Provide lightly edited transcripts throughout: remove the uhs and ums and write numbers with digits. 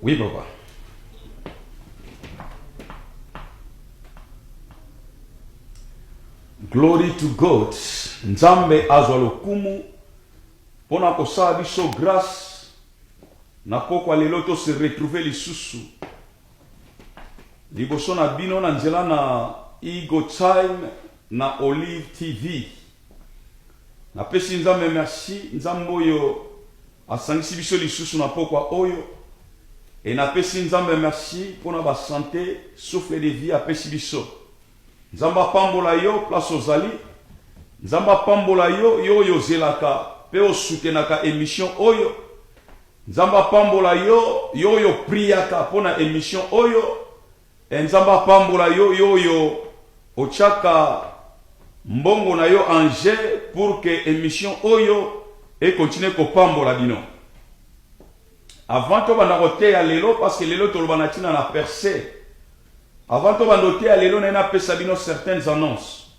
Oui, papa. Glory to God. Nzambe azwa lokumu pona kosala biso grâce na pokwa lelo to se retrouver lisusu liboso na bino na nzela na Eagle Time na Olive TV. Napesi nzambe merci, nzambe oyo asangisi biso lisusu na pokwa oyo, et napesi nzambe merci pona ba santé, souffle de vie apesi biso. Nzamba pambola yo place ozali, nzamba pambola yo yo zelaka pe osutenaka émission oyo, nzamba pambola yo yo priaka pona émission oyo, et nzamba pambola yo yo ochaka mbongo na yo en jeu pour que émission oyo et continue ko pambola bino. Avant to bana koteya lelo parce que lelo to lobana tina na percé. Avant to bandote à lelo na pesa bino certaines annonces.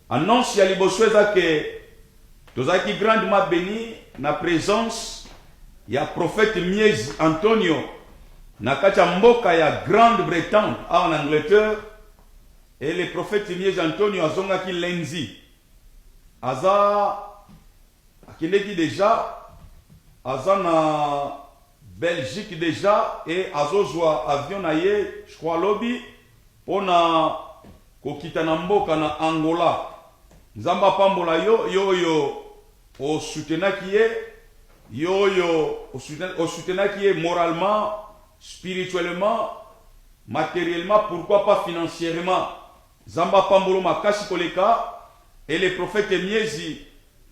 Annonce ya liboso eza que tozaki grandement béni na présence ya prophète Miezi Antonio na kati ya mboka ya Grande-Bretagne en Angleterre, et le prophète Miezi Antonio azongaki lundi. Aza akendeki déjà aza na Belgique déjà, et azozwa avion na ye, je crois lobby, pona kokita na mboka na Angola. Nzamba pambola yo o soutenaki ye, o soutenaki ye moralement, spirituellement, matériellement, pourquoi pas financièrement. Nzamba pambolo makasi koleka, et le prophète Miezi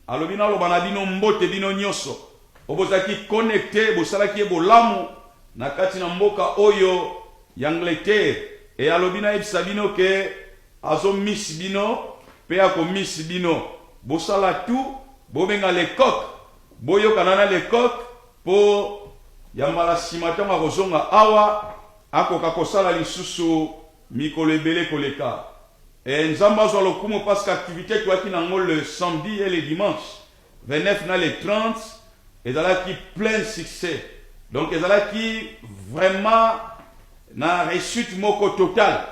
alobina lobana bino mbote bino nyoso. Obozaki connecté bosalaki bolamu na kati na mboka oyo y'Angleterre, et alobina ebisa bino ke azo miss bino pe ako miss bino bosala tout bobenga le coq boyo kanana le coq po yambala simatanga kozonga awa akoka kosala lisusu mikolo ebele koleka. Et nzamba zo lokumu parce qu'activité toaki nango le samedi et le dimanche 29 na le 30, et là qui plein succès. Donc et là qui vraiment na réussite moko total.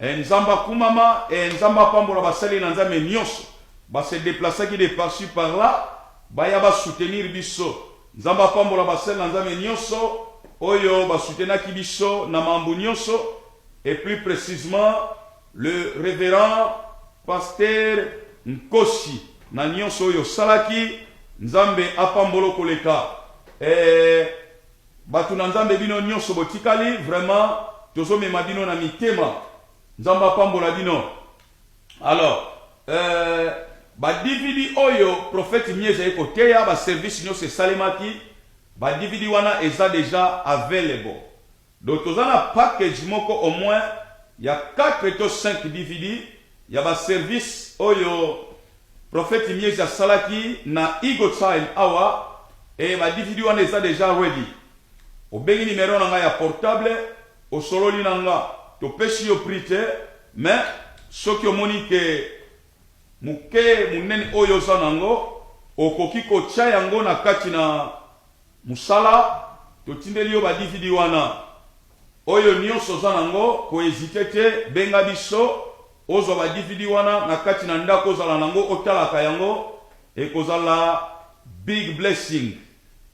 Et nzamba kumama et nzamba pambola basali na nzambe nyonso ba se déplacer qui de par-ci par là ba ya ba soutenir biso. Nzamba pambola basali na nzambe nyonso oyo ba soutenir ki biso na mambu nyonso, et plus précisément le révérend pasteur Nkosi na nyonso oyo salaki nzambe apambolo koleka. Batu na nzambe bino nyonso botikali vraiment tozo mema bino na mitema nzamba apambola bino. Alors ba DVD oyo prophète Miezi ekoteya ba service nyonso salemaki ba DVD wana eza déjà available. Donc toza na package moko au moins ya 4 to 5 DVD ya ba service oyo prophète Miezi asalaki na Eagle Time awa, et ba DVD wana eza déjà ready. Obengi numéro nanga ya portable o sololi nanga to pesi yo prite, mais soki omoni ke muke munene oyo za nango okoki kotia yango na kati na musala to tindeli yo ba DVD wana oyo nyonso za nango ko hésiter te benga biso ozwa ba DVD wana na kati na ndako ozala nango otalaka yango ekozala big blessing.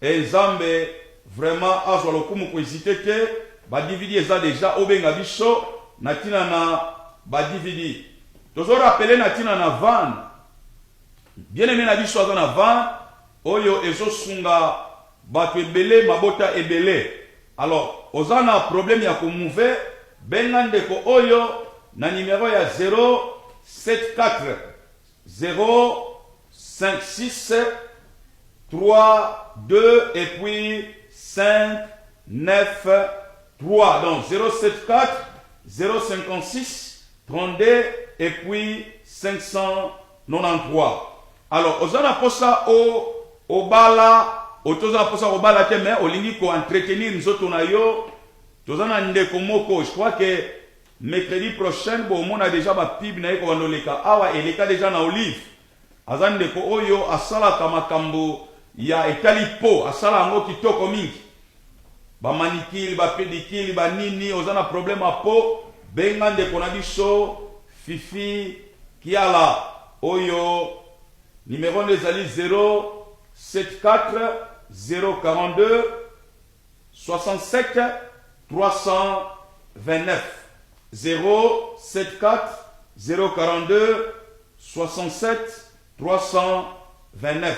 Et nzambe vraiment azwa lokumu ko hésiter te ba DVD eza déjà obenga biso na tina na ba DVD. Tozo rappeler na tina na van. Bien aimé na biso aza na van oyo ezosunga bato ebele mabota ebele. Alors ozana problème ya ko mouver benga ndeko oyo na numéro ya 074 056 3 2 et puis 5 9 3. Donc 074 056 32 et puis 593. Alors ozana posa o bala otoza posa o bala te, mais olingi ko entretenir nzoto na yo tozana ndeko moko. Je crois que mercredi prochain bon on a déjà ba pib na ko bandoleka awa eleka déjà na Olive. Azande ko oyo asala kamakambo ya etali po asala ngo kitoko mingi. ba manikili, ba pédicule, ba nini, ozana problème à peau, benga ndeko na biso, Fifi, Kiala, Oyo, numéro des alliés 074 042 67 329 074 042 67 329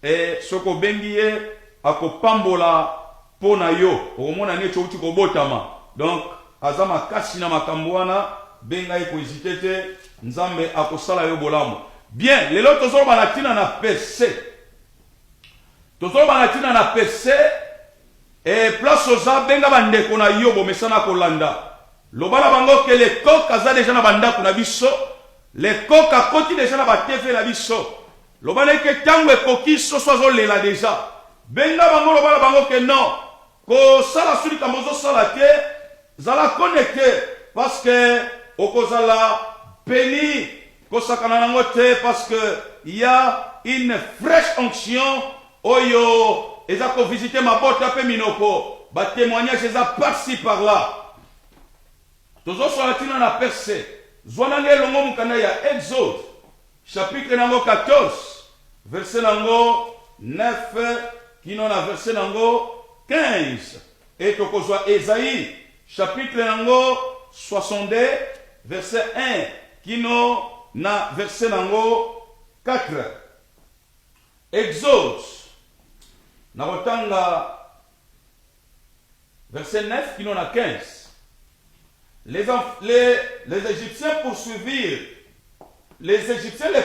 et soko bengiye akopambola pona yo okomona neti outi kobotama donc azama kasi na makambo wana benga eko hésité te nzambe akosala yo bolamu bien lelo tozoloba na tina na PC tozoloba na tina na PC et place oza benga bandeko na yo bomesana kolanda lobala bango ke le coq aza déjà na bandako na biso le coq akoti déjà na batv na biso lobala ke tango ekoki soso azolela déjà benga bango lobala bango ke non kosala suli kambo ozosala te zala connecté parce que okozala béni kosakana nango te parce que il y a une fraîche onction oyo eza ko visiter mabota pe minoko ba témoignage eza par-ci par-là tozosola tina na perse zwana ngelongo mukanda ya Exode chapitre nango 14 verset nango 9 kino na verset nango 15 et tokozwa Esaïe chapitre nango 62 verset 1 kino na verset nango 4 Exode Narotanga verset 9 kino na 15 les Égyptiens poursuivirent les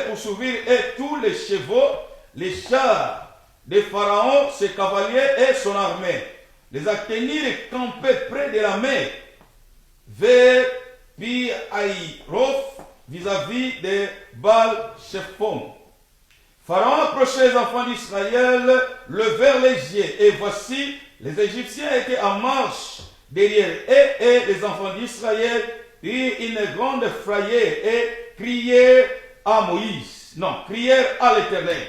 poursuivirent et tous les chevaux, les chars de Pharaon, ses cavaliers et son armée. Les atteignirent et campaient près de la mer, vers Pi-Haïroth, vis-à-vis de Baal-Shephon. Pharaon approchait les enfants d'Israël, levèrent les yeux, et voici, les Égyptiens étaient en marche derrière eux, et les enfants d'Israël eurent une grande frayeur et crièrent à Moïse. Non, crièrent à l'Éternel.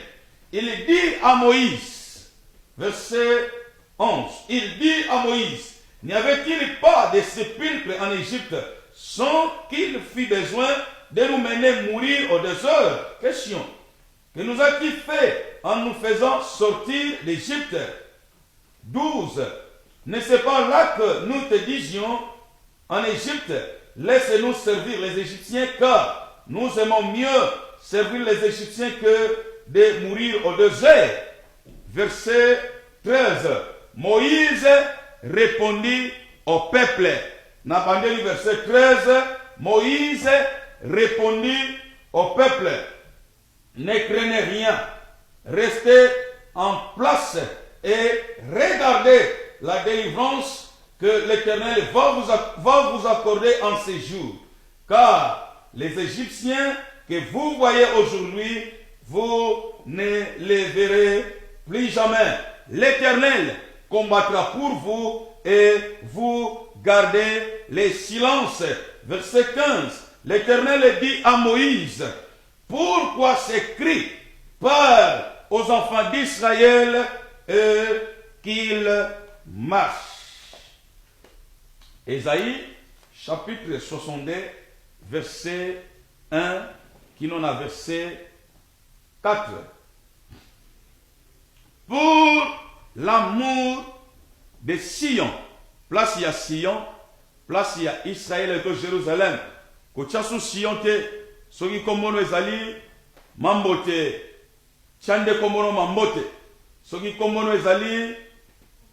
Il dit à Moïse, verset 11, il dit à Moïse, n'y avait-il pas de sépulcre en Égypte sans qu'il fût besoin de nous mener mourir au désert? Question. Que nous a-t-il fait en nous faisant sortir d'Égypte? 12. N'est-ce pas là que nous te disions en Égypte, laisse-nous servir les Égyptiens, car nous aimons mieux servir les Égyptiens que de mourir au désert. Verset 13. Moïse répondit au peuple. N'abandonnez verset 13. Moïse répondit au peuple. Ne craignez rien. Restez en place et regardez la délivrance que l'Éternel va vous accorder en ces jours. Car les Égyptiens que vous voyez aujourd'hui, vous ne les verrez plus jamais. L'Éternel combattra pour vous et vous gardez le silence. Verset 15. L'Éternel dit à Moïse, pourquoi ces cris parlent aux enfants d'Israël qu'ils marchent. Ésaïe, chapitre 62, verset 1, qui n'en a verset 4. Pour l'amour de Sion, place il y a Sion, place il y a Israël et de Jérusalem. Kochasu Sion te, soki komono ezali, mambote, chande komono mambote, soki komono ezali,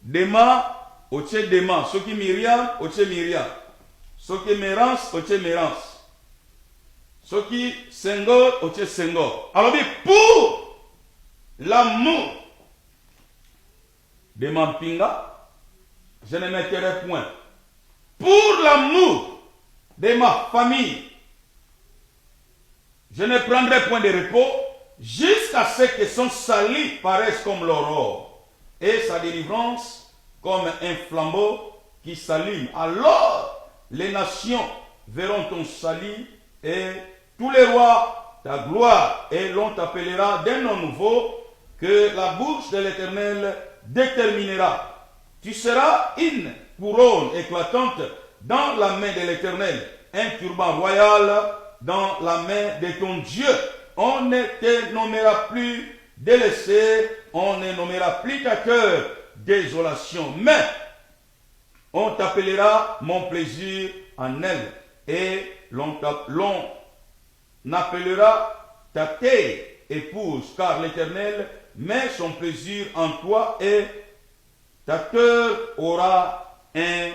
Dema, oche Dema, soki Miriam, oche Miriam, soki Mérance, oche Mérance, soki Senghor, oche Senghor. Alors, pour l'amour de Mampinga, je ne mettrai point. Pour l'amour de ma famille, je ne prendrai point de repos jusqu'à ce que son salut paraisse comme l'aurore et sa délivrance comme un flambeau qui s'allume. Alors les nations verront ton salut et tous les rois ta gloire, et l'on t'appellera d'un nom nouveau que la bouche de l'Éternel déterminera. Tu seras une couronne éclatante dans la main de l'Éternel, un turban royal dans la main de ton Dieu. On ne te nommera plus délaissé, on ne nommera plus ta cœur désolation, mais on t'appellera mon plaisir en elle, et l'on appellera ta terre épouse, car l'Éternel met son plaisir en toi et ta cœur aura un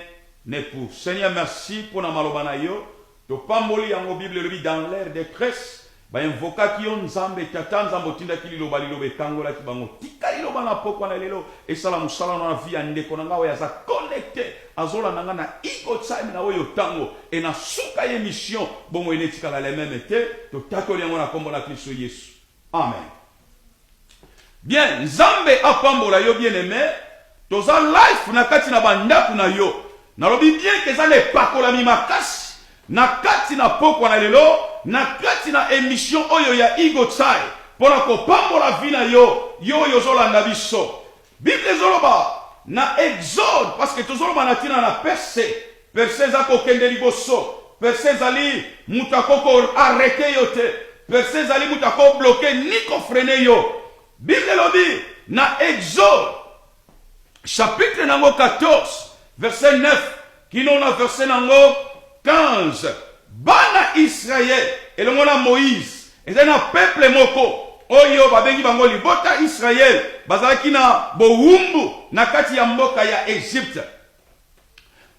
époux. Seigneur, merci pour la malobana yo. To pamboli en Bible le dans l'air de Christ. Ba invoka ki on nzambe tata nzambo tinda ki liloba liloba ekangola ki bango. Tika liloba na pokwa na lelo. E sala musala na vie ande konanga wa za connecté. Azola nanga na iko time na oyo tango. E na suka ye mission. Bongo ene tika la le même été. To tato liango na kombo na Kristo Yesu. Amen. Bien, nzambe apambola yo bien aimé. Toza life na kati na bandaku na yo. Na lobi bien que ça ne pakola mi makasi. Na kati na pokwa na lelo. Na kati na émission oyo ya Igo Tsai. Pona ko pambola vina yo. Yo zolanda biso. Bible zoloba. Na Exode. Parce que tozoloba na tina na perse. Perse zako kende liboso. Perse zali mutako ko arrêté yo te. Perse zali mutako bloqué ni ko freiner yo. Bible lobi. Na Exode. Chapitre nango 14. Verset 9. Kinona verset nango 15. Bana Israël. Et le mona Moïse. Et c'est un peuple moko. Oyo babengi bango libota Israël. Bazalaki na boumbu. Na kati ya mboka ya Egypte.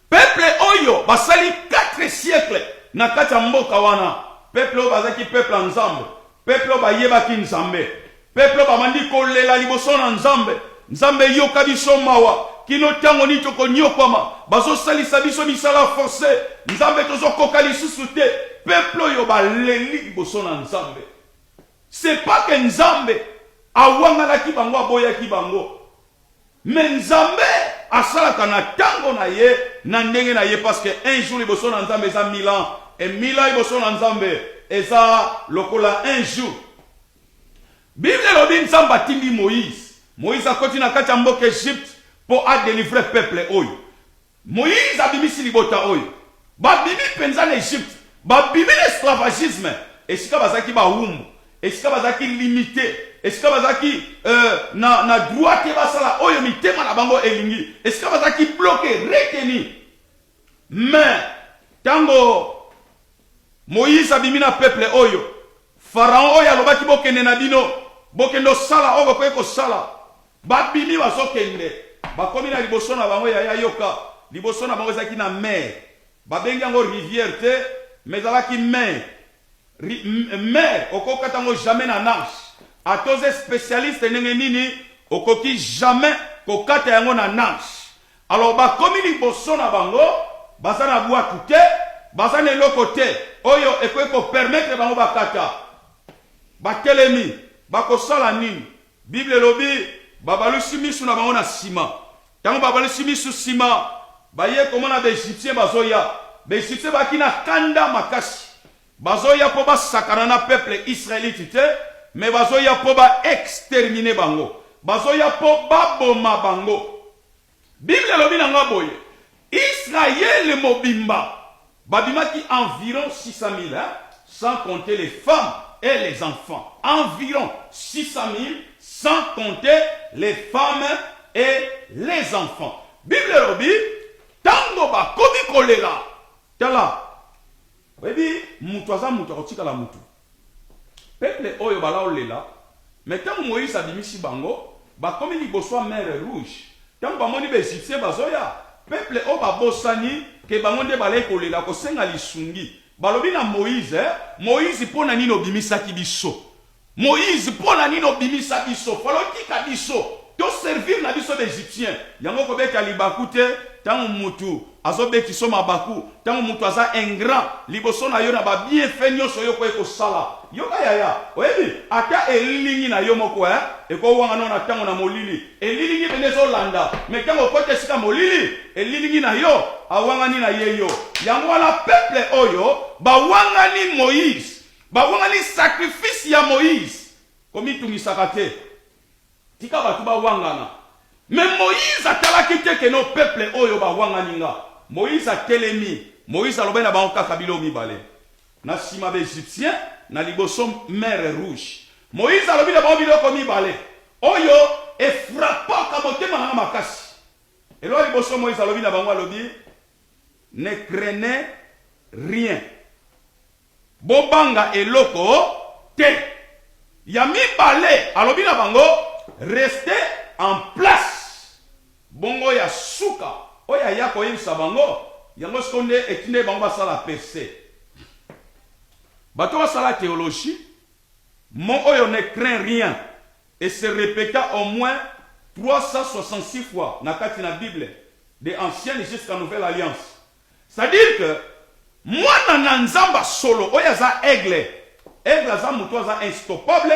Peuple oyo. Basali 4 siècles. Na kati ya mboka wana. Peuple oyo bazalaki peuple nzambe. Peuple oyo bayebaki nzambe. Peuple oyo bamandi kolela liboso na nzambe. Nzambe yoka biso mawa. Kino tango ni toko nyokwama. Bazo salisa biso misala forcé. Nzambe tozo koka lisusu te. Peuple yo baleli liboso na nzambe. C'est pas que nzambe awanga la kibango aboya kibango. Mais nzambe asalaka na tango na ye na ndenge na ye parce que un jour liboso na nzambe eza 1000 ans et 1000 ans liboso na nzambe eza lokola un jour. Bible lobi nzambe atindi Moïse. Moïse akoti na kati ya mboka Egypte pour a délivrer peuple oyo. Moïse abimisi libota oyo. Babimi penza na Egypte. Babimi l'esclavagisme. Esika bazaki ba wumbu. Esika bazaki limité. Esika bazaki na droit te basala oyo mitema na bango elingi. Esika bazaki bloqué, retenu. Mais tango Moïse abimi na peuple oyo. Pharaon oyo alobaki bokende na bino. Bokendo sala oyo ko sala. Babimi bazokende. Bakomi na liboso na bango ya yoka. Liboso na bango ezaki na mer. Babengi yango rivière te. Mais ezalaki mer. Mer okokata yango jamais na nage. Atoze spécialiste ndenge nini okoki jamais kokata yango na nage. Alors bakomi liboso na bango. Baza na bwatu te. Baza na eloko te. Oyo ekoki ko permettre bango bakata. Batelemi. Bakosala nini. Bible lobi. Babalusi misu na bango na sima. Tango babalusi misu sima. Baye komona ba Egyptien bazoya. Ba Egyptien bakina kanda makasi. Bazoya po ba sakana na peuple israélite te. Mais bazoya po ba exterminer bango. Bazoya po ba boma bango. Bible lobi na ngaboye. Israël mobimba. Babimaki environ 600 000 hein, sans compter les femmes et les enfants. Environ 600 000 sans compter les femmes et les enfants. Bible lobi, tango ba komi kolela. Tala. Webi, mutwaza mutu la mutu. Peuple oyo bala olela. Mais tango Moïse abimisi bango, ba komi liboso mer rouge. Tango ba moni be Egyptien bazoya, peuple o ba bosani ke bango nde bala kolela ko senga lisungi. Balobi na Moïse, Moïse pona nino bimisaki biso. Moïse pona nino bimisa biso. Falotika biso. To servir na biso d'Égyptien. Yango ko beta libaku te, tango mutu azo beti so mabaku, tango mutu aza ingrat, liboso na yo na ba bien fait nyonso yo ko sala. Yo ka yaya. Oyebi, ata elilingi na yo moko e ko wanga no na tango na molili. Elilingi benezo landa, mais tango kote sika molili, elilingi na yo awanga ni na yeyo. Yango wala peuple oyo ba wanga ni Moïse. Ba wanga ni sacrifice ya Moïse. Komi tungisaka te. Tika batu ba wangana. Mais Moïse a talaki que nos peuples oyo ba wanganinga. Moïse a telemi. Moïse a lobé na ba kabilo mibale. Na sima ba égyptien na liboso mer rouge. Moïse a lobé na ba biloko mibale. Oyo e frappa ka motema na makasi. Et là liboso Moïse a lobé na bango lobi ne craignez rien. Bobanga eloko te. Ya mibale a lobé na bango restez en place. Bongo ya suka. Oya ya koyebisa bango. Yango skonde etine bango basala percé. Bato basala théologie. Mon oyo ne craint rien. Et se répéta au moins 366 fois dans la Bible, de Ancienne jusqu'à Nouvelle Alliance. C'est-à-dire que moi, dans Nzamba solo, oya za aigle. Aigle za muto za instoppable.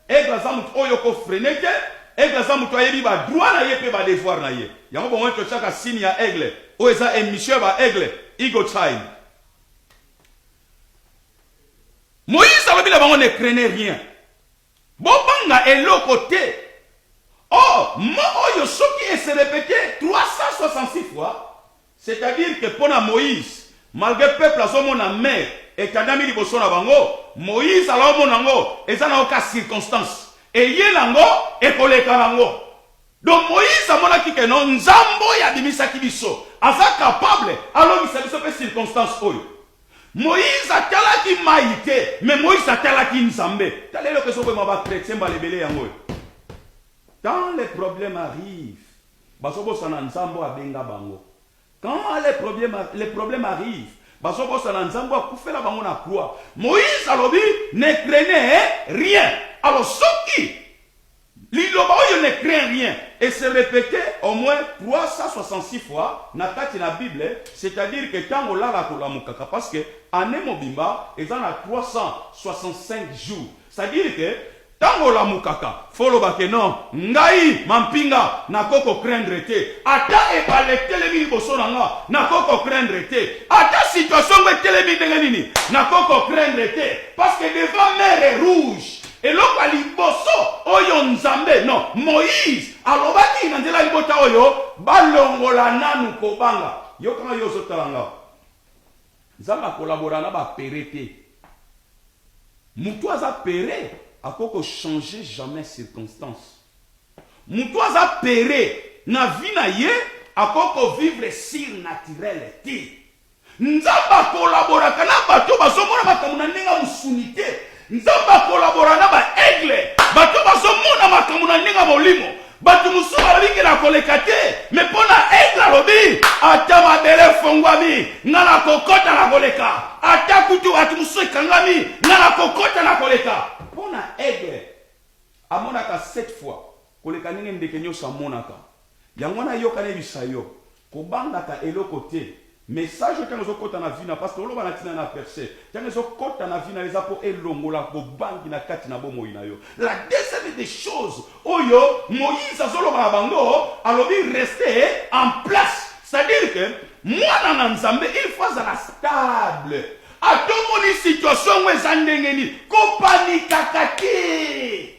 Aigle za muto oyo ko freneke. Aigle za muto yebi ba droit na ye pe ba devoir na ye. Yango bon to chaka signe ya aigle. Oya za émission ba aigle. Eagle time. Moïse a dit que ne craignait rien. Bobanga eloko te. Oh, moi oyo soki se répété 366 fois. C'est-à-dire que pour Moïse, malgré le peuple a somona mer et kadami liboso na bango, Moïse a la monango et ça n'a aucune circonstance. Et yé nango et koleka nango. Donc Moïse a monaki que non nzambo ya dimisa kibiso. Asa capable alors il s'est fait circonstance oyo. Moïse a talaki maïté, mais Moïse a talaki nzambe. Talé le que so ba chrétien ba lebele yango. Quand les problèmes arrivent, basobo sana nzambo abenga bango. Quand les problèmes arrivent, basobo sana nzambo akufela bango na croix. Moïse alobi ne craignait rien. Alors soki Liloba oyo ne craint rien et se répétait au moins 366 fois na kati na Bible, c'est-à-dire que tant on l'a la mukaka parce que année mobimba et dans 365 jours. C'est-à-dire que tant on la mukaka, follow ba que non, ngai mampinga na koko craindre te. Ata e balé telemi boso nanga na koko craindre te. Ata situation be telemi ndenganini na koko craindre te parce que devant mer rouge et l'autre a liboso oyo nzambe non Moïse alobaki na nzela libota oyo balongola nanu kobanga yo kama yo sotalanga nzamba collabora na ba perete mutu aza pere akoko changer jamais circonstance mutu aza pere na vie na ye akoko vivre surnaturel ti nzamba collabora kana bato bazomona makambo na ndenga musunité nzamba collabora na ba aigle bato bazomona makambo na ndenga molimo bato mususu balobiki na koleka te me mpona aigle alobi ata mabele fongwami nga na kokota na koleka ata kutu bato mususu ekangami nga na kokota na koleka mpona aigle amonaka 7 fois koleka ndenge ndeke nyonso amonaka yango wana yokana ebisa yo kobangaka eloko te message quand nous kota na vina parce que oloba na tina na percé quand nous kota na vina les apo elongola ko bangi na kati na bomo ina yo la deuxième des choses oyo Moïse azoloba na bango alobi rester en place c'est-à-dire que moi na nzambe il faut être stable atomoni situation où ezandengeni ko panika kaki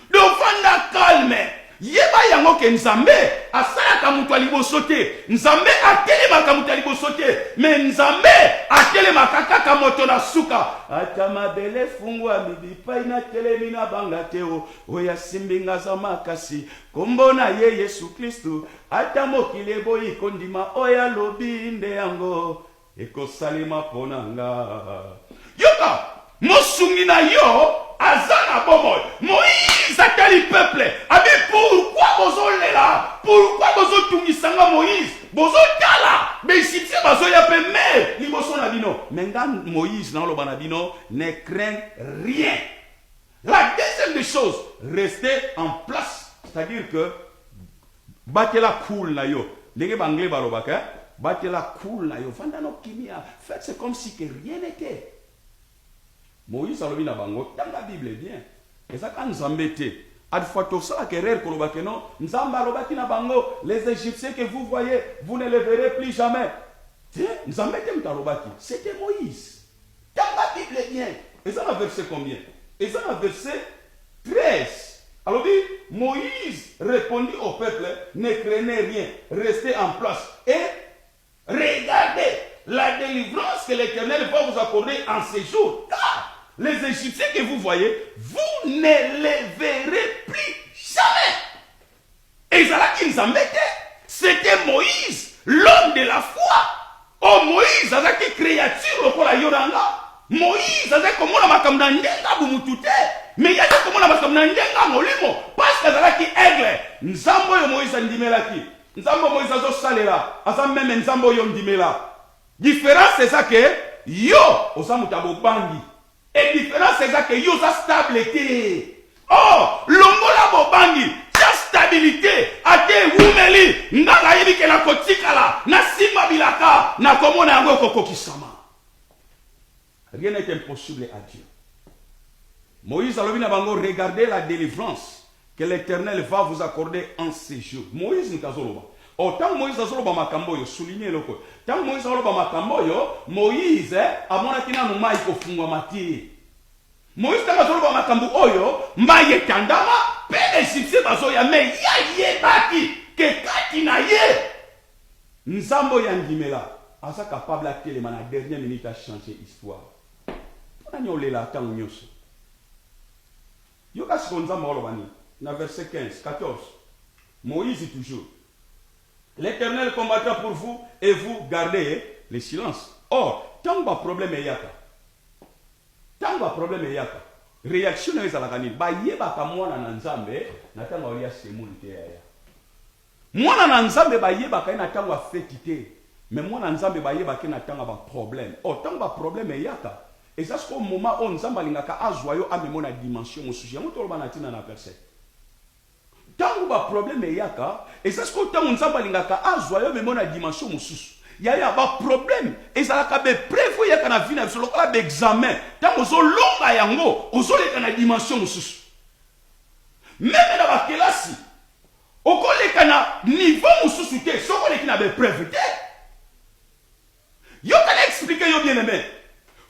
donc fanda calme yeba yango ke nzambe asalaka mutu aliboso te nzambe atelemaka mutu aliboso te me nzambe atelemaka kaka moto na suka ata mabele fungwa bibipai na telemi na banga te oya simbinga za makasi kombo na ye Yesu Kristu ata mokili eboyi kondima oya lobi nde yango ekosalema ponanga yoka mosungi na yo azana bomo Moïse atali peuple abi pourquoi bozolela pourquoi bozotungisanga Moïse bozotala mais si c'est bazoya pe mais liboso na bino menga Moïse na loba na bino ne craint rien. La deuxième des choses rester en place c'est-à-dire que batela cool na yo ndenge banglais balobaka batela cool na yo vanda no kimia faites c'est comme si que rien n'était. Moïse alobi na bango dans la Bible bien ezaka nzambe te adfa to sala kerer koloba ke non nzamba alobaki na bango les Égyptiens que vous voyez vous ne les verrez plus jamais nzambe te mutalobaki c'était Moïse dans la Bible bien ezana verset combien ezana verset 13 Alors dit, Moïse répondit au peuple, ne craignez rien, restez en place et regardez la délivrance que l'Éternel va vous accorder en ces jours. Car les Égyptiens que vous voyez, vous ne les verrez plus jamais. Et ça là qui nous embêtait, c'était Moïse, l'homme de la foi. Oh Moïse, azaki créature lokola yoranga. Moïse azaki komona makambo na ndenga bumutu te. Mais yaki komona makambo na ndenga molimo. Parce que azalaki aigle. Nzambo yo Moïse andimelaki. Nzambo Moïse azosalela. Aza meme nzambo yo ndimela. Différence c'est ça que yo oza mutabo bangi. Et différence c'est ça que yo za stable te. Oh, longola bobangi. Stabilité ate wumeli nganga yibike na kotikala na simba bilaka na komona yango kokokisama. Rien n'est impossible à Dieu. Moïse a dit regardez la délivrance que l'Éternel va vous accorder en ces jours. Moïse n'kazoloba. Autant Moïse a zoloba makambo yo souligner loko. Tant Moïse a zoloba makambo yo, Moïse amona kina no mai ko fungwa mati. Moïse tanga zoloba makambo oyo mbaye tandama. Les Égyptiens bazoya mais ya baki que kati na ye nzambo ya ndimela asa capable à téléma na dernière minute à changer histoire. On a nyolela tango nyoso. Yoka sikonzambo olobani na verset 15 14. Moïse toujours. L'Éternel combattra pour vous et vous gardez le silence. Or, tant ba problème yaka. Tant ba problème yaka. Réaction na ezalaka nini bayebaka mwana na nzambe na ntango olia semuni te yaya mwana na nzambe bayebaka na ntango afeti te mais mwana na nzambe bayebaka na ntango ba problème ntango ba problème eyaka eza siko moment o nzambe alingaka azwa yo amemo na dimension mosusu yango toloba na ntina na verset ntango ba problème eyaka eza siko ntango nzambe alingaka azwa yo amemo na dimension mosusu yaya ba problème ezalaka be prévu yaka na vie na biso lokola be examen tango ozolonga yango ozoleka na dimension mosusu meme na bakelasi okoleka na niveau mosusu te soko oleki na be prévu te yo kana expliquer yo bien aimé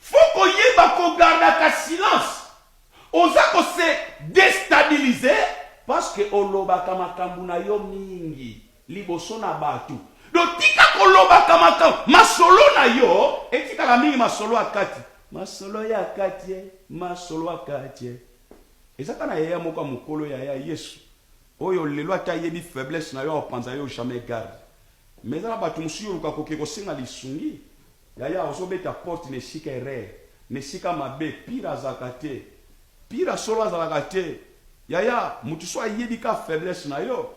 faut koyeba kogardaka silence oza kose déstabiliser parce que olobaka makambo na yo mingi liboso na bato donc tika kolobaka makambo masolo na yo etikala mingi masolo akati masolo ya kati masolo akati ezaka na yaya moko mokolo ya Yesu oyo lelo ata yebi faiblesse na yo opanza yo jamais garde mais na bato musu yo luka kosenga lisungi yaya ozobeta porte ne sika erreur ne sika mabe pira zakate pira solo zakate yaya mutu so yebi ka faiblesse na yo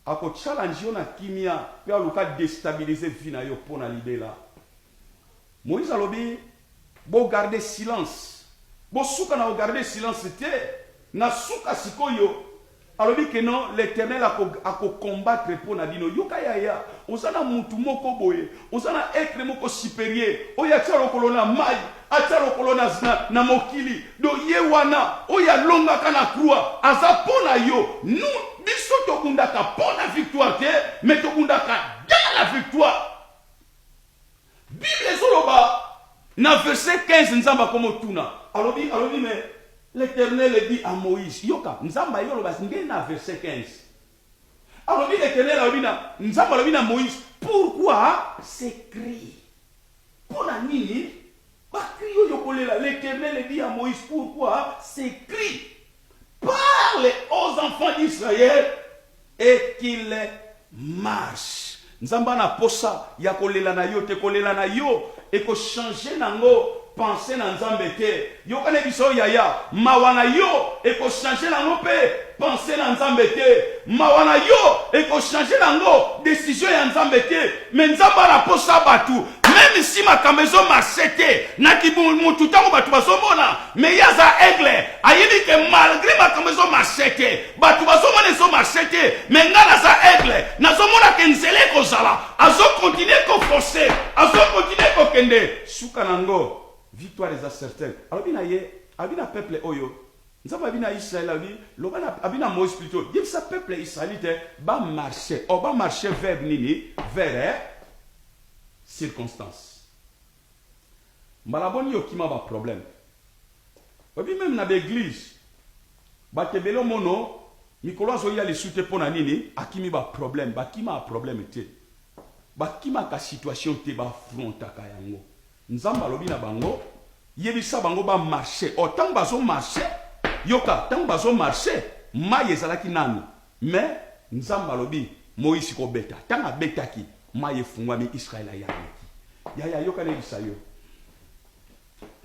ako challenge yo na kimia pe aluka déstabiliser vie na yo pona libela. Moïse alobi bo garder silence bo suka na garder silence te na suka sikoyo alobi que non l'Éternel ako combattre pona bino yoka yaya ozana mutu moko boye ozana être moko supérieur oya tsalo kolona mai atsalo kolona na mokili do ye wana oya longa kana croix aza pona yo nous biso tokundaka pona victoire te mais tokundaka dans la victoire. Bible zoloba na verset 15 nzamba komo tuna alobi mais l'Éternel dit à Moïse yoka nzamba yoloba ngé na verset 15 alobi l'Éternel alobi na nzamba alobi na Moïse pourquoi ces cris pona nini bakri yo yokolela l'Éternel dit à Moïse pourquoi ces cris parle aux enfants d'Israël et qu'ils marchent. Nzamba na posa ya kolela na yo te kolela na yo et ko changer nango penser na nzambe te yo kana biso yaya mawana yo et ko changer nango pe penser na nzambe te mawana yo et ko changer nango décision ya nzambe te mais nzamba na posa batu même si makambo marchete na kibumu tango batu bazomona mais yaza aigle ayebi ke malgré makambo marchete batu bazomona marchete mais ngana za aigle nazomona ke nzele kozala azo continuer ko forcer azo continuer ko kende suka nango victoire est certaine. Alors bien abina peuple oyo nzamba abina Israël abina Moïse plutôt dit ça peuple israélite ba marcher vers nini vers circonstances. Malaboni yokima ba problème. Obi même na l'église ba tebelo mono mikolo azoya lisu te mpo na nini akimi baproblème bakima problème te bakimaka situation te bafrontaka yango nzambe alobi na bango yebisa bango bamarche ntango bazomarche yoka ntango bazomarche mai ezalaki nanu mais nzambe alobi moïse kobeta ntango abetaki mai efungwami israele ayameki yaya yoka nayebisa yo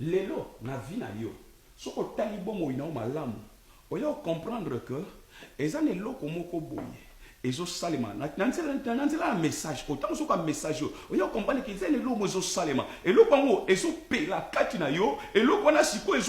lelo na vi na yo soki otali bomoi na yo malamu oya comprendre que eza na eloko moko boye ezosalema na nzela ya message otango soki message oya comprendre que eza na eloko ezosalema eloko yango ezopela kati na yo eloko wana sikoyo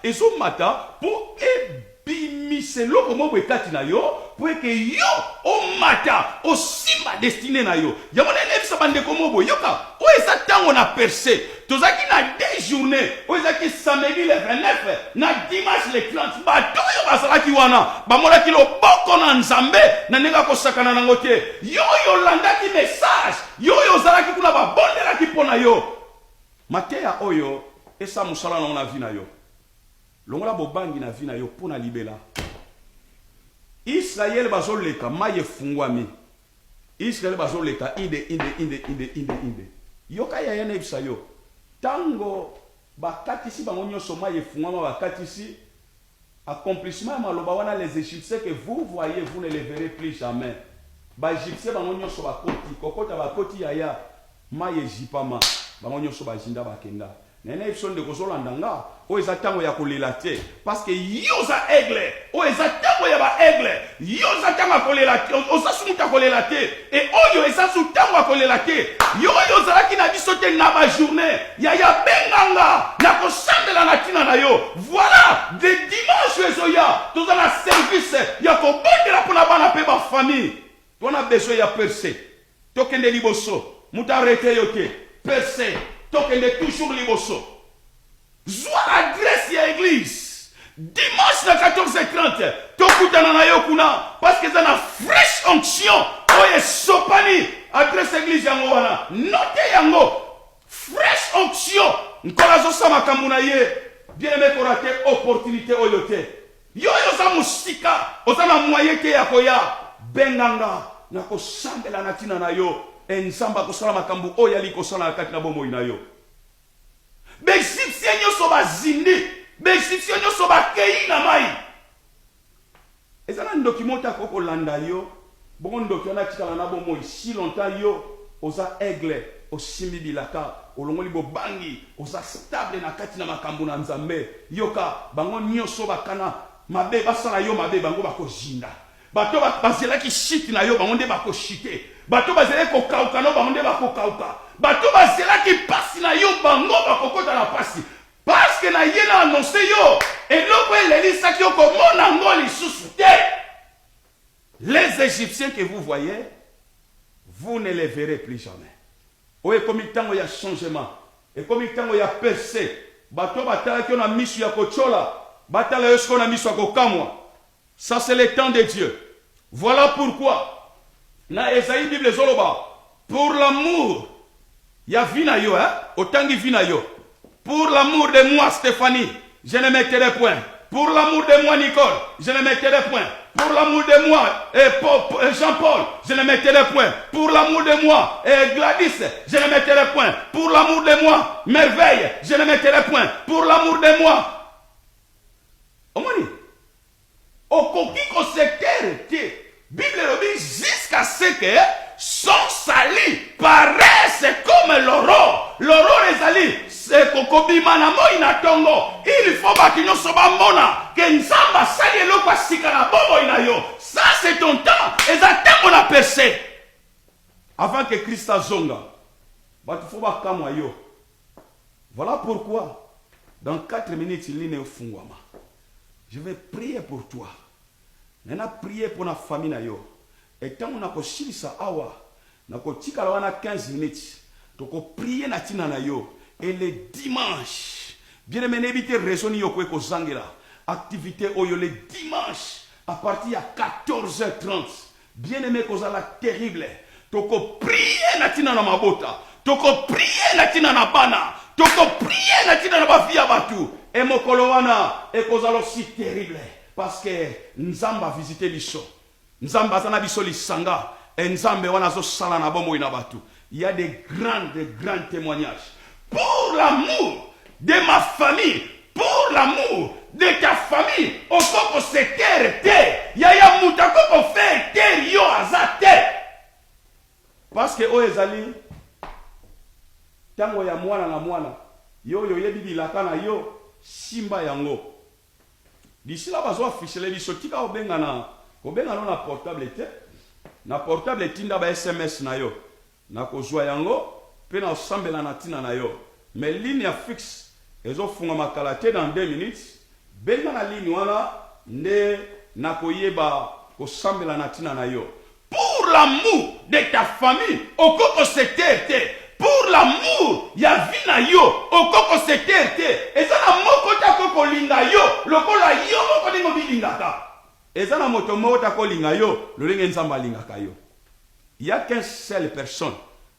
ezomata mpo ebimisa eloko moko ekati na yo mpo eke yo omata osimba destine na yo yango nayebisa bandeko moko yoka oyo eza ntango na perse tozalaki na 2 journées oyo ezalaki samedi le 29 na dimanche le 30 bato oyo bazalaki wana bamonaki loboko na nzambe na ndenge akosakana nango te yo oyo olandaki message yo oyo ozalaki kuna babondelaki mpo na yo mateya oyo esa mosala nango na vi na yo longola bobangi na vi na yo mpo na libela israele bazoleka mai efungwami israele bazoleka inde yoka yaya nayebisa yo tango bakatisi bango nyonso mai efungwama bakatisi accomplissement ya maloba wana les égyptiens que vous voyez vous ne les verrez plus jamais baegyptien bango nyonso bakoti kokota bakoti yaya mai ejipama bango nyonso bazinda bakenda nene biso ndeko ozolanda nga oyo eza ntango ya kolela te parce que yo oza aigle oyo eza ntango ya baaigle yo oza ntango ya kolela te oza sumuta kolela te e oyo eza su ntango ya kolela te yo oyo ozalaki na biso te na bajournée ya benganga na kosambela na ntina na yo voilà de dimanche ezoya toza na service ya kobondela mpo na bana mpe bafamille tona besoin ya perse tokende liboso moto arete yo te perse tokende toujours liboso zwa adresse ya église dimanche na 14h30 tokutana na yo kuna parce que eza na fresh onction oyo esopani adresse église yango wana note yango fresh onction nkolo azosala makambo na ye bien aimé korate opportunité oyo te yo oyo oza mosika oza na moyen te ya koya benganga na kosambela na ntina na yo nzambe akosala makambo oyo ali kosala na kati na bomoi na yo baegyptien nyonso bazindi baegyptien nyonso bakei na mai eza na ndoki moko akokolanda yo bongo ndoki wana atikala na bomoi si longtemps yo oza aigle osimbi bilaka olongoli bobangi oza stable na kati na makambo na nzambe yoka bango nyonso bakana mabe basala yo mabe bango bakozinda bato bazelaki shiti na yo bango nde bakoshite bato bazelaki kokauka no bango nde bakokauka bato bazelaki pasi na yo bango bakokota na pasi parce que na ye na annonce yo eloko elelisaki yo komona ngo lisusu te les égyptiens que vous voyez vous ne les verrez plus jamais oyo ekomi ntango ya changement ekomi ntango ya perse bato batalaki yo na miso ya kotyola batala yo sikoyo na miso ya kokamwa ça c'est le temps de Dieu voilà pourquoi na Esaïe Bible ezoloba pour l'amour ya vina yo otangi vina yo pour l'amour de moi Stéphanie je ne mettrai point pour l'amour de moi Nicole je ne mettrai point pour l'amour de moi Jean-Paul je ne mettrai point pour l'amour de moi Gladys je ne mettrai point pour l'amour de moi Merveille je ne mettrai point pour l'amour de moi omoni okoki kosekere te Bible lobi jusqu'à ce que son sali paraisse comme l'aurore. L'aurore ezali c'est kokobima na moi na tongo. Il faut baki nyonso bamona ke nzamba sali eloko asika na bobo na yo. Ça c'est ton temps. Eza ntango na percé. Avant que Christ azonga. Batu faut bakamwa yo. Voilà pourquoi dans 4 minutes il est fungwama. Je vais prier pour toi. Nena prier pour la famille na yo. Et tant on a koshilisa awa, na kotikala wana 15 minutes, toko prier na tina na yo. Et le dimanche, bien aimé n'ébite raisonner yo kwe ko zangela. Activité oyo le dimanche à partir de 14h30. Bien aimé kozala terrible. Toko prier na tina na mabota. Toko prier na tina na bana. Toko prier na tina na bafia batu. Et mokolo wana e kozala aussi terrible. parce que nzamba a visité biso. Nzamba zana biso lisanga. Et nzambe wana zo sala na bombo ina batu. Il y a des grands témoignages. Pour l'amour de ma famille, pour l'amour de ta famille, au koko se terre te. Ya mutako ko fait terre yo azate. Parce que o ezali tango ya mwana na mwana yo yebi bilaka na yo simba yango. D'ici là bazo afficher biso tika obenga na portable te. Na portable tinda ba SMS na yo. Na kozwa yango pe na osambela na tina na yo. Mais ligne fixe ezo funga makala te dans 2 minutes. Benga na ligne wana nde na koyeba kosambela na tina na yo. Pour l'amour de ta famille, okoko se terre. Pour l'amour ya vie na yo, okoko se terre. Eza na moko ta koko linga yo, lokola yo moko ningo bilingaka. Eza na moto moko ta ko linga yo, lolenge nzamba lingaka yo. Il y a qu'une seule personne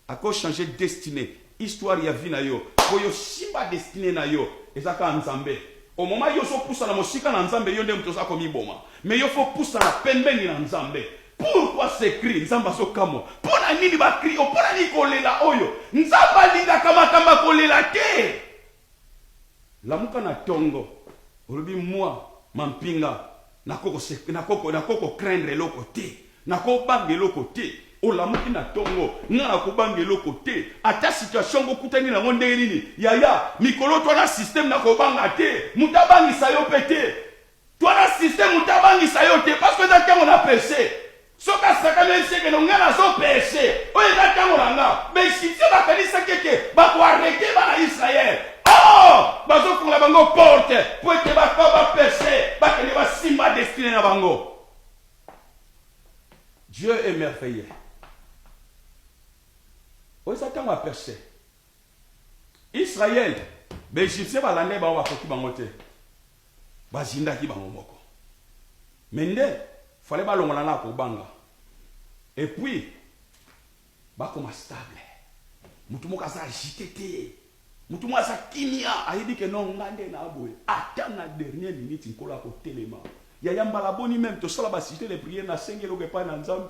à quoi changer destinée, histoire ya vie na yo, ko yo simba destinée na yo, eza ka nzambe. Au moment yo so poussa na mosika na nzambe yo nde mto sa komi boma. Mais yo faut poussa na pembeni na nzambe. Pourquoi s'écrit nzamba so kamo? Pona nini ba cri, pona ni kolela oyo. Nzamba linga kama kolela te. Lamuka na tongo. Olobi moi mampinga nakoko craindre loko te. Nako bange loko te. Olamuki na tongo ngana ko bange loko te. Ata situation go kutani na ngonde nini. Yaya mikolo to na système na ko banga te. Mutabangi sayo pete. Toi na système mutabangi sayo te parce que dans on a péché. Soka sakana seke no ngana so péché. Oye na tango nga. Mais si tu va kanisa keke ba ko arrêter ba na Israël. Oh! Bazo pour la bango porte. Pour que ba pas péché. Ba que ba simba destiné na bango. Dieu est merveilleux. Oye sa tango a péché. Israël, be Égyptien ba lande ba wa koki bango te. Ba zinda ki bango moko. Mende fallait pas l'ongola na ko banga. Et puis ba comme stable. Mutu moka sa agité te. Mutu moka sa kimia a dit que non ngande na boye. Attends la dernière minute nkola ko telema. Ya yamba la boni même to sala ba citer les prières na sengelo ke pa na nzambe.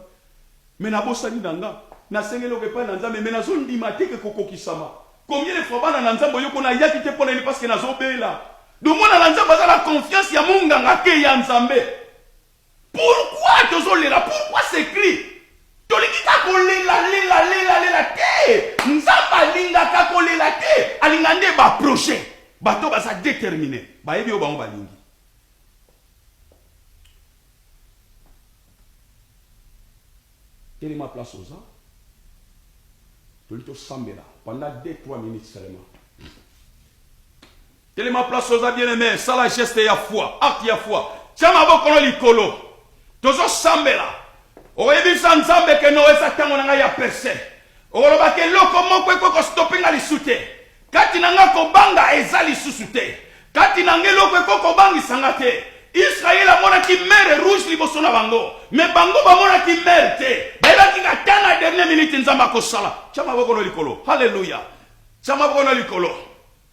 Mais na bosani nanga na sengelo ke pa na nzambe mais na zone dimatique ko kokisama. Combien de fois bana na nzambe yo kona yaki te pona ni parce que na zobela. Do mona na nzambe za la confiance ya munga ngake ya nzambe. Pourquoi tozolela? Pourquoi s'écrit? Tolikita kolela te. Nzamba linga ka kolela te. Alingande ba projet. Bato ba sa déterminé. Ba yebi o ba on ba lingi. Quelle est ma place aux ans? Tolito sambela pendant 2-3 minutes seulement. Quelle est ma place aux ans bien-aimés? Ça la geste ya foi, acte ya foi. Chama bokono likolo. Tozo sambela. Oyebi sa nzambe ke no esa tango nanga ya perse. Oloba ke loko moko ko stopinga lisute. Kati nanga ko banga ezali susute. Kati nanga loko ko bangi sangate. Israël a mona ki mer rouge liboso na bango. Mais bango ba mona ki mer te. Bela ki katana dernière minute nzamba ko sala. Chama bokono likolo. Hallelujah. Chama bokono likolo.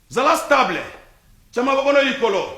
Zala stable. Chama bokono likolo.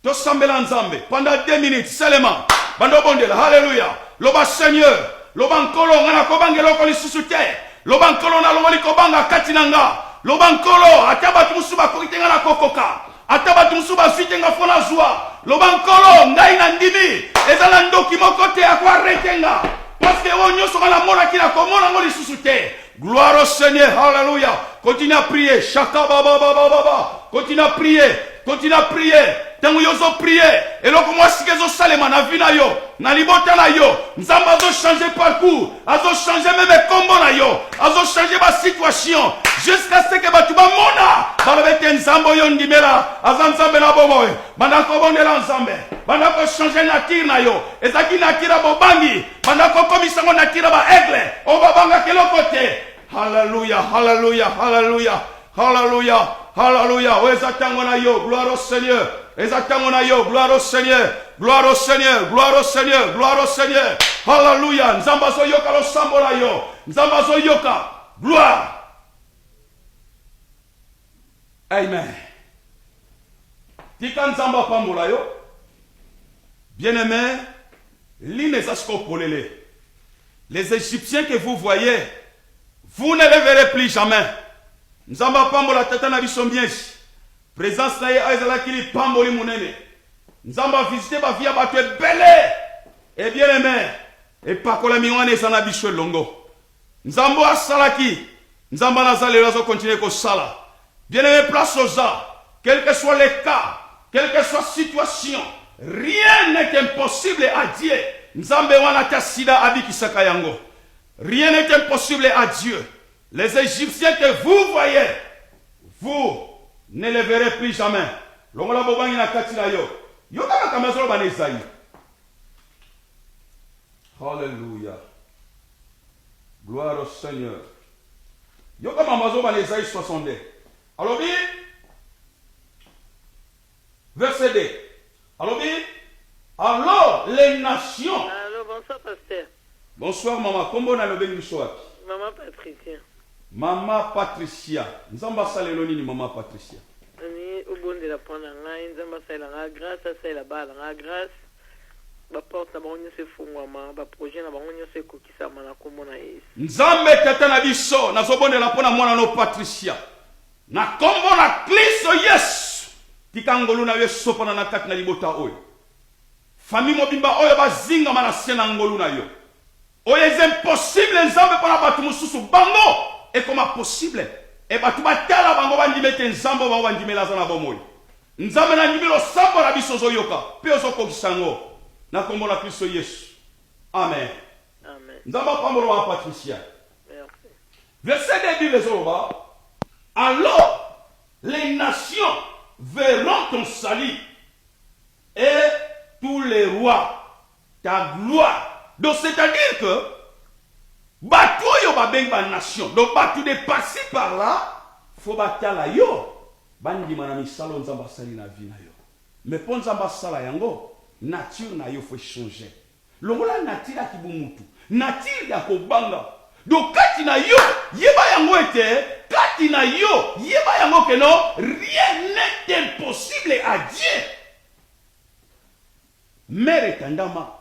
To sambela nzambe pendant 2 minutes seulement. Bando bondela, hallelujah. Loba Seigneur, loba nkolo ngana kobange loko lisusu te. Loba nkolo na loba likobanga kati nanga. Loba nkolo ataba tumusuba kokitenga na kokoka. Ataba tumusuba switenga fona zwa. Loba nkolo ngai na ndimi. Ezala ndoki moko te akwa retenga. Parce que onyo so na mona kina komona ngo lisusu te. Gloire au Seigneur, hallelujah. Continue à prier. Shaka baba baba baba. Continue à prier. Continue à prier. Tango yozo prier. Et loko moi sikezo salema na vie na yo. Na libota na yo. Nzamba azo changer parcours. Azo changer même combo na yo. Azo changer ba situation. Jusqu'à ce que batu ba mona. Balobete nzambo yo ndimela. Azanzambe na bomoe. Bandako bondela nzambe. Bandako changer nature na yo. Ezaki nakira bobangi. Bandako komisango nakira ba aigle. Obabanga keloko te. Hallelujah, hallelujah, hallelujah. Hallelujah, hallelujah. Oezatango na yo. Gloire au Seigneur. Exactement na yo, gloire au Seigneur, gloire au Seigneur, gloire au Seigneur, gloire au Seigneur. Hallelujah. Nzamba zo yoka lo sambo na yo. Nzamba zo yoka. Gloire. Amen. Tika nzamba pambola yo. Bien-aimés, les Égyptiens que vous voyez, vous ne les verrez plus jamais. Nzamba pambola tata na biso miesi. Présence na ye aizala kili pamboli munene. Nzamba visiter ba via ba tu belé. Et bien-aimé, et pakola miwane sana biso longo. Nzambo asalaki. Nzamba nazale lazo continuer ko sala. Bien-aimé, place aux arts. Quel que soit les cas, quelle que soit la situation, rien n'est impossible à Dieu. Nzambe wana tasida abikisaka yango. Rien n'est impossible à Dieu. Les Égyptiens que vous voyez, vous ne les verrez plus jamais. Longola bobangi na kati na yo. Yo kama kamazolo bana Isaïe. Alléluia. Gloire au Seigneur. Yo kama mazolo bana Isaïe 62. Alors bien, verset 2. Alors bien, alors les nations. Alors bonsoir pasteur. Bonsoir maman. Comment on a le béni soir? Maman Patricia. Maman Patricia. Nzamba saleloni ni maman Patricia. Ani ubonde la pona ngai nzamba sala nga grâce sala bala nga grâce. Ba porte na bango se fungwama ba projet na bango se kokisa mana komona Yesu. Nzambe tata na biso nazobonde la pona mwana no Patricia. Na kombo na Kristo Yesu. Tikangolu na yo sopana na kati na libota oyo. Famille mobimba oyo bazinga mana sena ngolu na yo. Oyo est impossible nzambe pona batu mususu bango. Et comment possible? Et batu batala bango bandimete nzambe bango bandimela zana bomoyi. Nzambe na ndimelo sambo na biso zo yoka. Pe ozo kokisango. Na kombo na Kristo Yesu. Amen. Amen. Nzambe pambolo wa Patricia. Merci. Verset 2 les Oroba. Alors les nations verront ton salut et tous les rois ta gloire. Donc c'est-à-dire que batu yo ba beng ba nation. Donc batu de passer par là, faut batala yo. Bandi mana misalo nzamba sali na vie na yo. Mais pour nzamba sala yango, nature na yo faut changer. Longola nature ki bumutu. Nature ya kobanga. Donc kati na yo, yeba yango ete, kati na yo, yeba yango que non, rien n'est impossible à Dieu. Mère Kandama,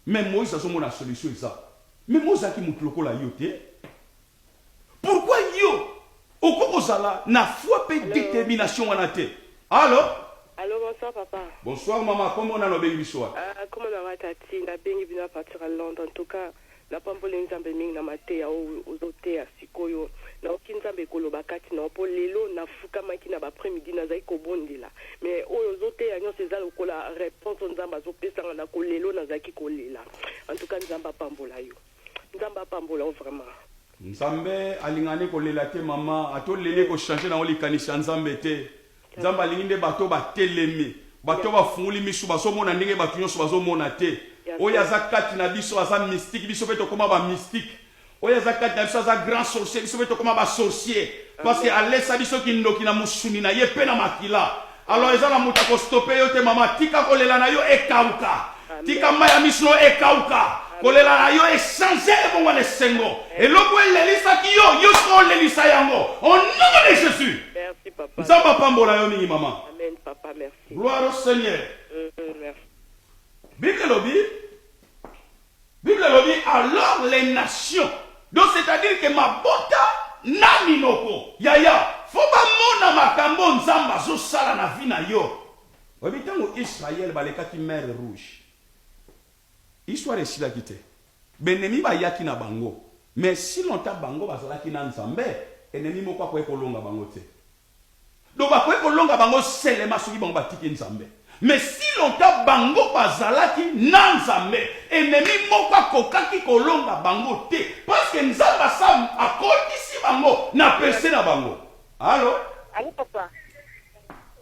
mais Moïse a son la solution ça. Mais Moïse a qui moutloko la yote. Pourquoi yo? Au Kokozala, na foi et détermination en athée. Alors? Allô, bonsoir papa. Bonsoir maman, comment on a le béni soir? Comment on a tati, na bengi bina partir à Londres. En tout cas, na pambole nzambe mingi na mateya ozote ya sikoyo. Na okinzambe koloba kati na po lelo na fuka maki na ba après-midi na zai ko bondela. Mais ozote ya nyo seza lokola réponse nzamba zo pesa na ko lelo na zaki ko lela. En tout cas nzamba pambola yo. Nzamba pambola vraiment. Nzambe alingane ko lela te mama, ato lele ko changer na oli kanisa nzambe te. Nzamba alinginde bato ba telemi. Bato ba funguli misu baso mona ndenge bato nyonso bazo mona te. Oya zakati na biso aza mystique, biso peto koma ba mystique. Oya zakati na biso aza grand sorcier, biso peto koma ba sorcier. Parce que alesa biso kindoki na musuni na ye pe na makila. Alors eza na muta ko stopper yo te mama, tika ko lela na yo ekauka. Tika maya misu no ekauka. Kolela na yo changer bon wana sengo. Et loko elelisa ki yo so lelisa yango. Au nom de Jésus. Merci papa. Nzamba pambola yo mingi maman. Amen papa, merci. Gloire au Seigneur. Merci. Bible lobby, alors les nations. Donc c'est-à-dire que ma bota na minoko. Yaya, faut pas mona makambo nzamba zo sala na vie na yo. Obitango Israël baleka ki mer rouge. Histoire est la quitté. Benemi ba yaki na bango. Mais si longtemps bango bazala ki na nzambe, ennemi moko ko ekolonga bango te. Donc ba ko ekolonga bango selema soki bango batiki nzambe. Mais si longtemps bango bazalaki na nzambe, ennemi moko kokaki kolonga bango te parce que nzamba sam akotisi bango na pese na bango. Allô? Allô papa.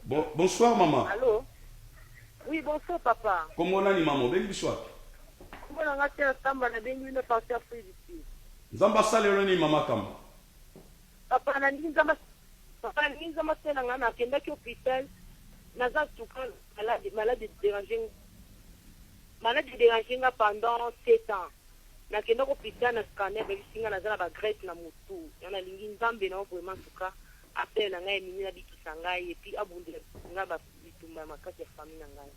Bonsoir maman. Allô? Oui, bonsoir papa. Comment on a ni maman? Bonsoir. Comment on a fait un samba na bengi une partie après ici? Nzamba salelo ni mama kamba. Papa na nzamba papa na nzamba tena ngana kenda ki hôpital. Naza tuka malade dérangé pendant 7 ans. Na kenda ko hôpital na scanner ba singa naza na ba greffe na mutu. Yana lingi nzambe na vraiment tuka appel na ngai mini na bikisa ngai et puis abundela nga ba bitumba makasi ya famille na ngai.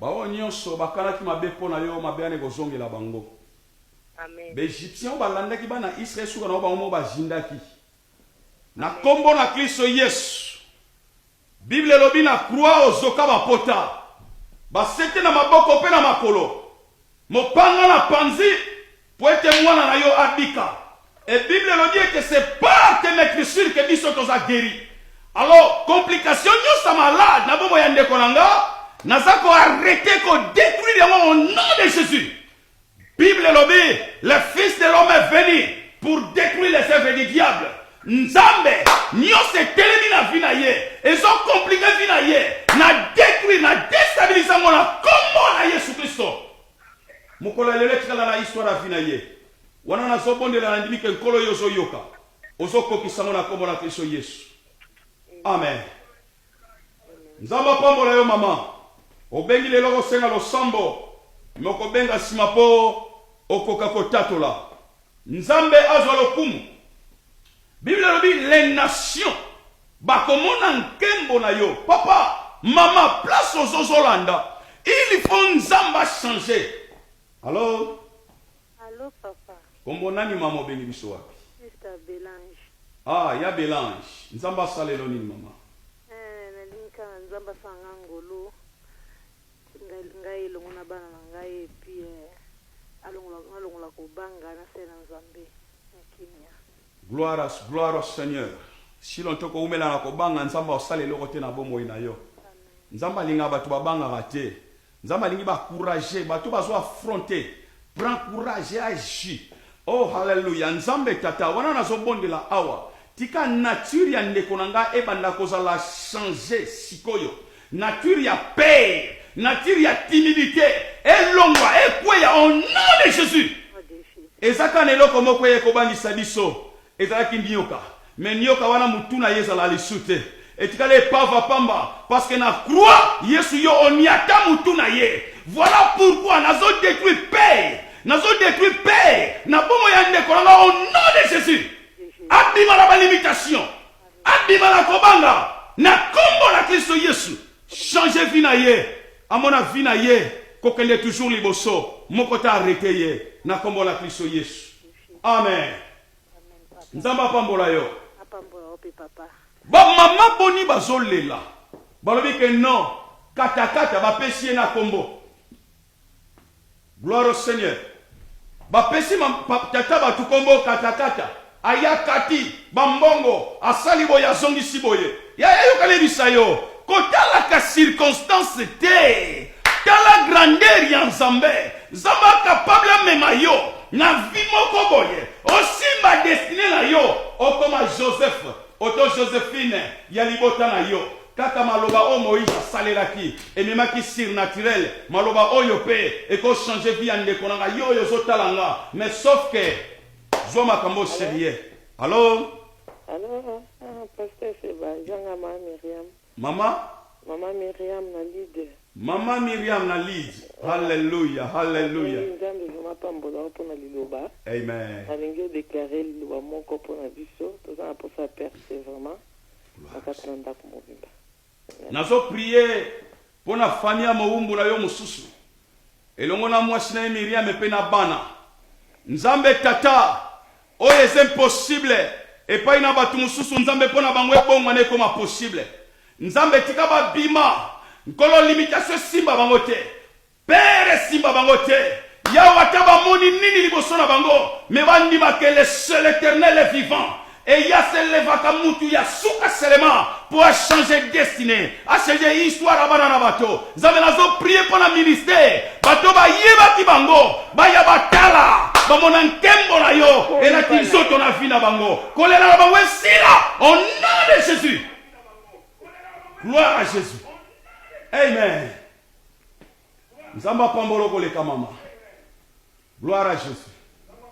bao nyonso bakalaki mabe mpo na yo mabe ane kozongela bango. Amen. Baegyptien balandaki bana Israel suka na bango bazindaki. Na kombo na Kristo Yesu. Bible lobi na croix ozoka bapota. Basete na maboko pe na makolo. Mopanga na panzi po ete mwana na yo abika. Et Bible nous dit que c'est par tes maîtrisures que biso toza guéri. Alors, complication, nous sommes malades. N'a pas yande konanga. N'a ko arrêter ko détruire au nom de Jésus. Bible nous dit, le Fils de l'homme est venu pour détruire les œuvres du diable. Nzambe, nyo se telemi na vie na ye. Ils ont compliqué vie na ye. Na détruire, na déstabiliser mon kombo na Yesu Christo. Mukolo lele tikala na histoire na vie na ye. Wana na zobondela na ndimi ke nkolo yozo yoka. Ozoko kisango na kombo na Kristo Yesu. Amen. Nzamba pambola yo mama. Obengi lelo ko senga lo sambo. Moko benga simapo okoka kotatola. Nzambe azwa lokumu. Bible lobi les nations bakomona nkembo na yo. Papa, mama, place aux Ozolanda. Il faut nzamba changer. Alors? Allô, papa. Kombo nani mama obengi biso wapi? Mr. Belange. Ah, ya Belange. Nzamba salelo nini mama? Nalinka nzamba sanga ngolo. Ngai longona bana ngai puis alongola ko banga na sena nzambe. Kimia. Gloire au Seigneur. Si l'on ko umela na ko banga nzamba osalelo kote na bomo ina yo. Nzamba linga batu babanga rate. Nzamba lingi ba courager, batu bazo affronter. Prends courage et agis. Oh, hallelujah. Nzambe tata, wana nazobondela awa. Tika nature ya ndekonanga ebanda kozala changer sikoyo. Nature ya paix, nature ya timidité, elongwa, ekweya au nom de Jésus. Ezaka neloko moko ye kobangisa biso. Ezalaki nyoka. Mais nyoka wana mutuna yezala lisute. Etikale pava pamba. Parce que na croix, Yesu yo oniata mutuna ye. Voilà pourquoi nazo détruit paix. Nazo détruit paix. Na bomo ya ndekolanga au nom de Jésus. Abima la limitation. Abima la kobanga. Na kombo la Kristo Yesu. Changer vie na ye. Amona vie na ye. Kokende toujours liboso. Mokota arrêté ye. Na kombo la Kristo Yesu. Amen. Nzamba pambola yo. Apambola ope papa. Ba mama boni bazolela. Balobi ke non. Kata ba pesi na kombo. Gloire au Seigneur. Bapesi tata batu kombo kata. Ayakati, bambongo, asalibo ya zongi siboye. Ya yokale bisayo. Kotala ka circonstance te. Tala grandeur ya Nzambe. Nzamba capable mema yo. Na vie moko boye. Osimba destiné na yo. Okoma Joseph. Oto Josephine. Ya libota na yo. Kaka maloba o Moïse salelaki ememaki surnaturel maloba oyo pe eko changer vie ande konanga yo zotalanga mais sauf que zo makambo sérieux. Allô? Alors, pasteur Seba, janga ma Myriam. Mama Myriam na lead. Mama Myriam na lead. Hallelujah, hallelujah. Nzambe zoma pambola po na liloba. Amen. Alingi déclarer liloba moko po na biso, toza na posa persévèrement. Akatanda ko mobimba. Nazo prier pour la famille moumbu na yo mususu. Elongo na mwasi na Myriam pe na bana. Nzambe tata, o est impossible et pas ina batu mususu nzambe pona bango ebongo na koma possible. Nzambe tika ba bima, nkolo limitation simba bango te. Père simba bango te. Ya wataba moni nini liboso na bango, mais bandima que le seul éternel est vivant. Et ya se leva kamutu ya suka selema pour changer destinée, à changer histoire à banana bato. Nzambe nazo prier pour la ministère. Bato ba yeba ki bango, ba ya batala, ba mona nkembo na yo, et la tizoto na vie na bango. Kolela na bango sila, au nom de Jésus. Gloire à Jésus. Amen. Nzamba pambolo koleka mama. Gloire à Jésus.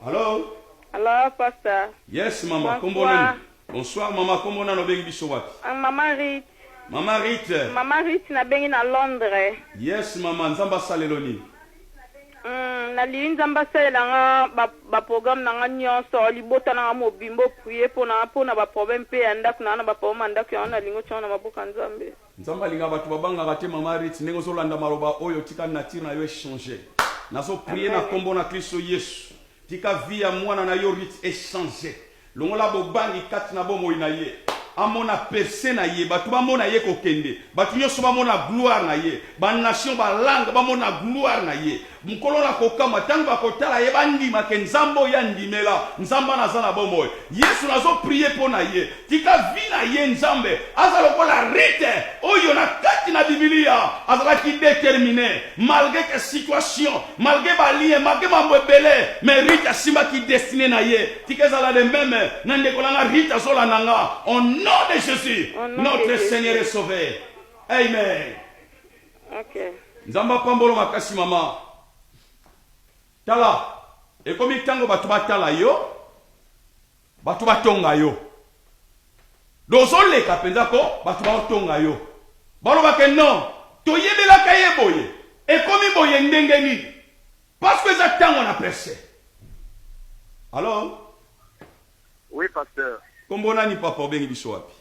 Allô? Alors, pasteur. Yes, maman. Bonsoir. Bonsoir, maman. Comment on a bengi biso wapi? Maman Rit. Maman Rit. Maman Rit na bengi na Londres. Yes, maman. Nzamba saleloni. Na li nzamba salela nga ba programme na nga nyonso libota na mobimbo prier pona ba problème pe anda kuna na ba problème anda ko na lingo chona mabuka Nzambe. nzambe alinga bato babangaka te mama riti ndenge ozolanda maloba oyo tika nature na yo échanger nazo prier na kombo na Kristo Yesu tika vie ya mwana na yo riti échanger longola bobangi kati na bomoi na ye amona percé na ye bato bamona ye kokende bato nyonso bamona gloire na ye banation balanga bamona gloire na ye mokolo na kokama ntango bakotala ye bandima ke nzambe oyo andimela nzambe naza na bomoi yesu nazo prie mpo na ye tika vi na ye nzambe aza lokola rite oyo na kati na bibilia azalaki déterminé malgré que situation malgré balie malgré mambo ebele mais rite asimbaki destiné na ye tika ezala de meme na ndeko nanga rite azolanda nga au nom de Jésus notre Seigneur est sauvé. Amen. Ok. Nzamba pambolo makasi mama. Tala, ekomi tango batu batala yo, batu batonga yo. Dozoleka penza ko batu batonga yo. Baloba ke non, toyebelaka ye boye. Ekomi boye ndenge nini? Parce que za tango na percé. Alors? Oui, pasteur. Kombo nani papa obengi biso wapi?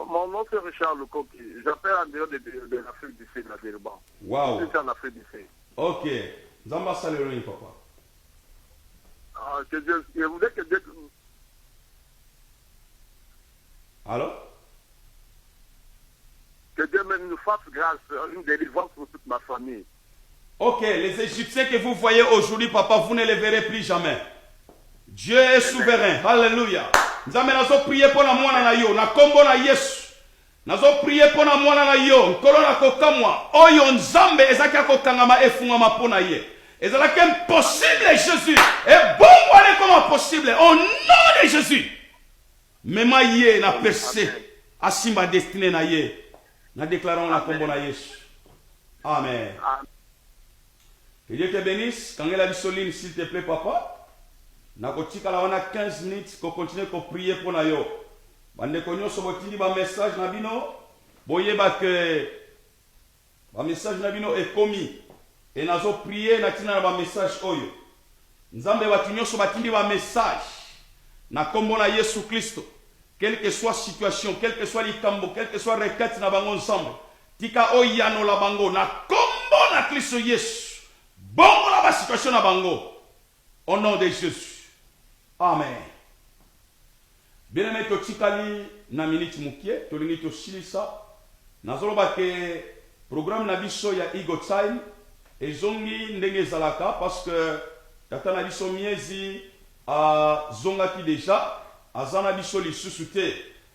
Mon nom c'est Richard Lukoki. J'appelle en dehors de l'Afrique du Sud, la Durban. Wow. Je suis en Afrique du Sud. Ok. Nzamba saléroni papa. Que Dieu, je voudrais que Dieu... Alors? Que Dieu même nous fasse grâce, une délivrance pour toute ma famille. Ok, les Égyptiens que vous voyez aujourd'hui, papa, vous ne les verrez plus jamais. Dieu est souverain. Alléluia. Nzambe nazo prier pour la mwana na yo, na kombo na Yesu. Nazo prier pour la mwana na yo, nkolo na kokamwa. Oyo nzambe ezaki akokangama efungama pona ye. Ezalaki impossible Jésus. Et bon wale comme possible au nom de Jésus. Mema ye na percé asimba destiné na ye. Na déclarons la kombo na Yesu. Amen. Que Dieu te bénisse. Quand il a dit s'il te plaît papa. Nakotika la wana 15 minutes ko continuer ko prier pour na yo. Bande ko nyonso botindi ba message na bino boyeba ke ba message na bino ekomi et nazo prier na tina na ba message oyo. Nzambe bati nyonso batindi ba message na kombo na Yesu Kristo. Quelle que soit situation, quel que soit likambo, quel que soit requête na bango ensemble. Tika oyano la bango na kombo na Kristo Yesu. Bongo la ba situation na bango. Au nom de Jésus. Amen. Bien-aimé totikali na minute mukie, tolingi tosilisa. Nazoloba ke programme na biso ya Ego Time ezongi ndenge zalaka parce que tata na biso miezi a zongaki déjà azana biso lisusu te.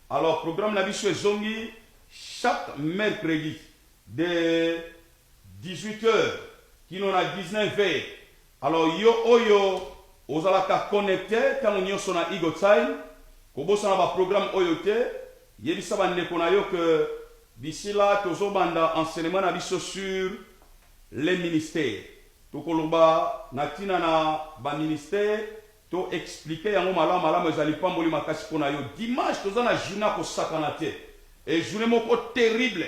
Alors programme na biso ezongi chaque mercredi de 18h kino na 19h. Alors yo oyo ozalaka connecté tango nyonso na Ego Time kobosa na ba programme oyo te yebisa bandeko na yo que d'ici là tozobanda enseignement na biso sur les ministères tokoloba na tina na ba ministère to expliquer yango malamu ezali pamboli makasi pona yo dimanche tozana journée ko sakana te et journée moko terrible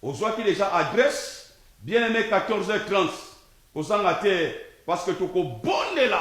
ozwaki déjà adresse bien aimé 14h30 kozanga te parce que toko bondela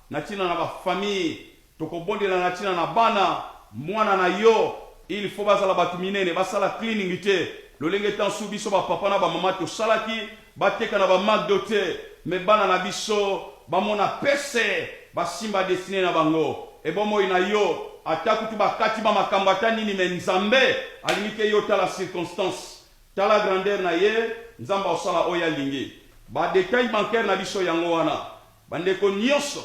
natina na ba famille toko bondela natina na bana mwana na yo il faut bazala batu minene basala cleaning te lolenge tan su biso ba papa na ba mama to salaki bateka na ba magdo te me bana na biso ba mona pese basimba destiné na bango e bomo ina yo atakutu bakati ba makambo nini me nzambe alimike yo tala circonstance tala grandeur na ye nzamba osala oya lingi ba détail bancaire na biso yango wana bandeko nyonso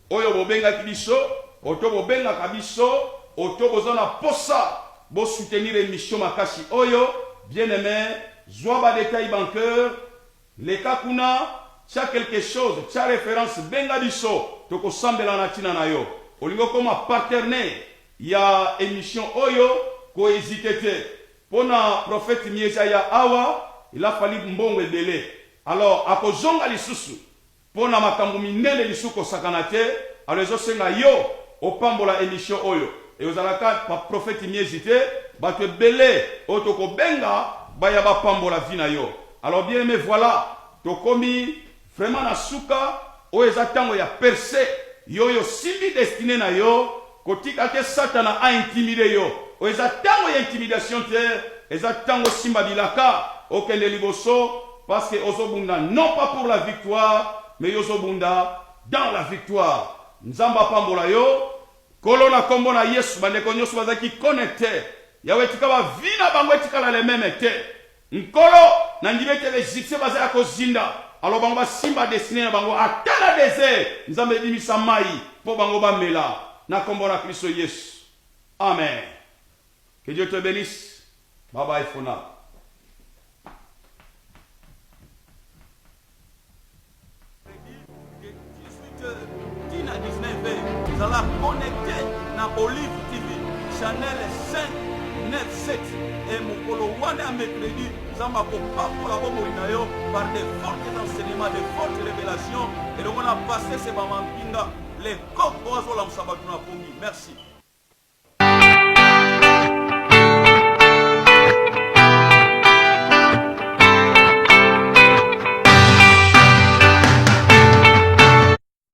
oyo bobengaki biso oto bobengaka biso oto bozana posa bo soutenir émission makasi oyo bien aimé zwa ba détail bancaire les kakuna tia quelque chose tia référence benga biso toko sambela na tina na yo olingo koma partenaire ya émission oyo ko hésiter te pona prophète mieza ya awa il a fallu mbongo ebele alors akozonga lisusu pona makambo minene lisuko sakana te alors ezosenga yo opambola émission oyo et ozalaka pa prophète miezi te bato ebele oyo tokobenga baya bapambola vi na yo alors bien aimé voilà tokomi vraiment na suka oyo eza ntango ya percé yo yo simbi destiné na yo kotika te satana a intimidé yo oyo eza ntango ya intimidation te eza tango simba bilaka okende liboso parce que ozobunda non pas pour la victoire mais ozobunda dans la victoire. Nzamba pambola yo kolo na kombo na Yesu bandeko nyonso bazaki connecté yawe tikaba vina bango etikala le même te nkolo na ndibete l'Égyptien bazaya kozinda alors bango basimba destiné na bango atala désert nzambe ebimisa mai po bango bamela na kombo na Kristo Yesu. Amen. Que Dieu te bénisse. Bye bye for now. À 19h, vous allez connecter dans Olive TV, Channel 597 et Mokolo Wane à mercredi, nous allons par des forts enseignements, des fortes révélations et donc on a passé ces mamans les coques pour la Merci.